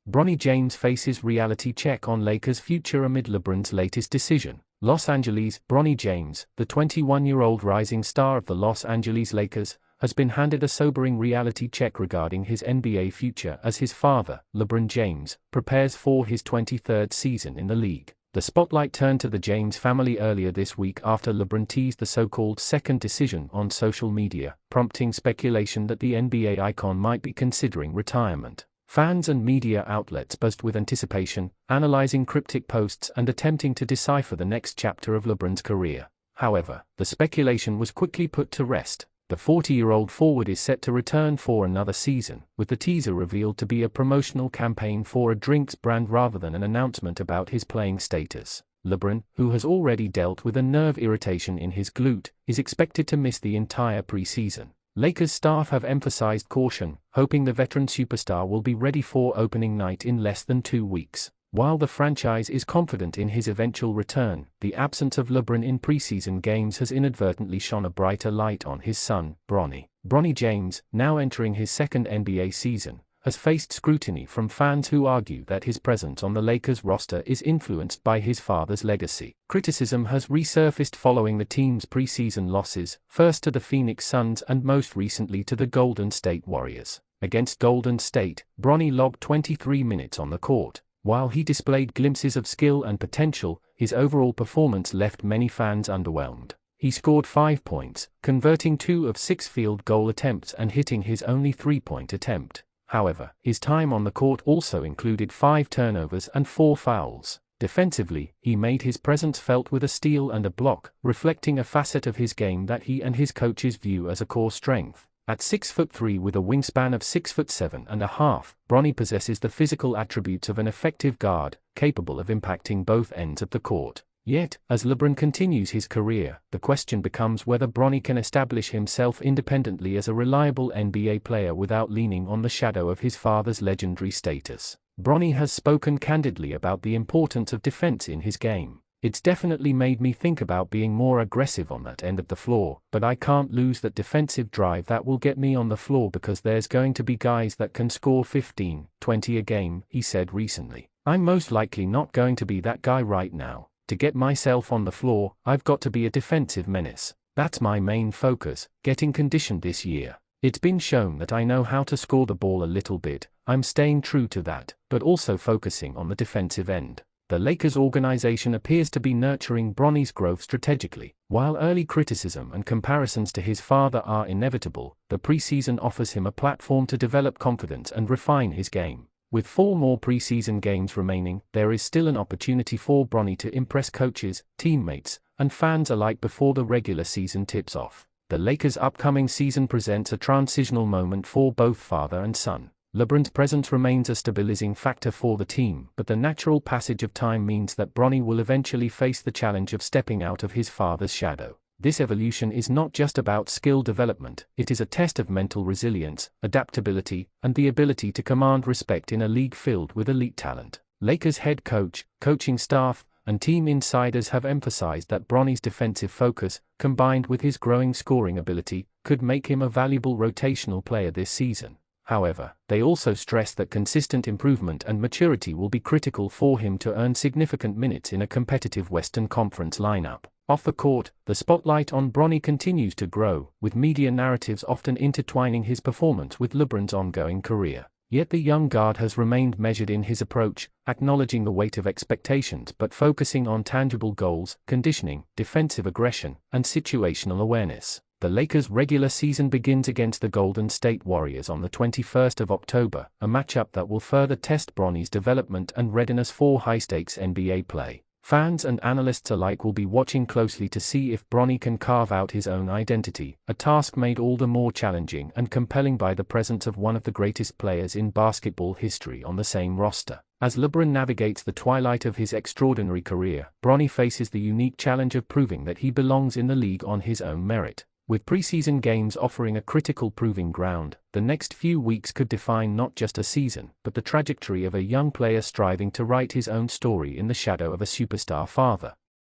Bronny James faces reality check on Lakers' future amid LeBron's latest decision. Los Angeles. Bronny James, the 21-year-old rising star of the Los Angeles Lakers, has been handed a sobering reality check regarding his NBA future as his father, LeBron James, prepares for his 23rd season in the league. The spotlight turned to the James family earlier this week after LeBron teased the so-called second decision on social media, prompting speculation that the NBA icon might be considering retirement. Fans and media outlets buzzed with anticipation, analyzing cryptic posts and attempting to decipher the next chapter of LeBron's career. However, the speculation was quickly put to rest. The 40-year-old forward is set to return for another season, with the teaser revealed to be a promotional campaign for a drinks brand rather than an announcement about his playing status. LeBron, who has already dealt with a nerve irritation in his glute, is expected to miss the entire preseason. Lakers staff have emphasized caution, hoping the veteran superstar will be ready for opening night in less than 2 weeks. While the franchise is confident in his eventual return, the absence of LeBron in preseason games has inadvertently shone a brighter light on his son, Bronny. Bronny James, now entering his second NBA season, has faced scrutiny from fans who argue that his presence on the Lakers roster is influenced by his father's legacy. Criticism has resurfaced following the team's preseason losses, first to the Phoenix Suns and most recently to the Golden State Warriors. Against Golden State, Bronny logged 23 minutes on the court. While he displayed glimpses of skill and potential, his overall performance left many fans underwhelmed. He scored 5 points, converting 2 of 6 field goal attempts and hitting his only 3-point attempt. However, his time on the court also included 5 turnovers and 4 fouls. Defensively, he made his presence felt with a steal and a block, reflecting a facet of his game that he and his coaches view as a core strength. At 6'3" with a wingspan of 6'7½", Bronny possesses the physical attributes of an effective guard, capable of impacting both ends of the court. Yet, as LeBron continues his career, the question becomes whether Bronny can establish himself independently as a reliable NBA player without leaning on the shadow of his father's legendary status. Bronny has spoken candidly about the importance of defense in his game. "It's definitely made me think about being more aggressive on that end of the floor, but I can't lose that defensive drive that will get me on the floor because there's going to be guys that can score 15, 20 a game," he said recently. "I'm most likely not going to be that guy right now. To get myself on the floor, I've got to be a defensive menace. That's my main focus, getting conditioned this year. It's been shown that I know how to score the ball a little bit. I'm staying true to that, but also focusing on the defensive end." The Lakers organization appears to be nurturing Bronny's growth strategically. While early criticism and comparisons to his father are inevitable, the preseason offers him a platform to develop confidence and refine his game. With 4 more preseason games remaining, there is still an opportunity for Bronny to impress coaches, teammates, and fans alike before the regular season tips off. The Lakers' upcoming season presents a transitional moment for both father and son. LeBron's presence remains a stabilizing factor for the team, but the natural passage of time means that Bronny will eventually face the challenge of stepping out of his father's shadow. This evolution is not just about skill development, it is a test of mental resilience, adaptability, and the ability to command respect in a league filled with elite talent. Lakers head coach, coaching staff, and team insiders have emphasized that Bronny's defensive focus, combined with his growing scoring ability, could make him a valuable rotational player this season. However, they also stress that consistent improvement and maturity will be critical for him to earn significant minutes in a competitive Western Conference lineup. Off the court, the spotlight on Bronny continues to grow, with media narratives often intertwining his performance with LeBron's ongoing career. Yet the young guard has remained measured in his approach, acknowledging the weight of expectations but focusing on tangible goals, conditioning, defensive aggression, and situational awareness. The Lakers' regular season begins against the Golden State Warriors on the 21st of October, a matchup that will further test Bronny's development and readiness for high-stakes NBA play. Fans and analysts alike will be watching closely to see if Bronny can carve out his own identity, a task made all the more challenging and compelling by the presence of one of the greatest players in basketball history on the same roster. As LeBron navigates the twilight of his extraordinary career, Bronny faces the unique challenge of proving that he belongs in the league on his own merit. With preseason games offering a critical proving ground, the next few weeks could define not just a season, but the trajectory of a young player striving to write his own story in the shadow of a superstar father.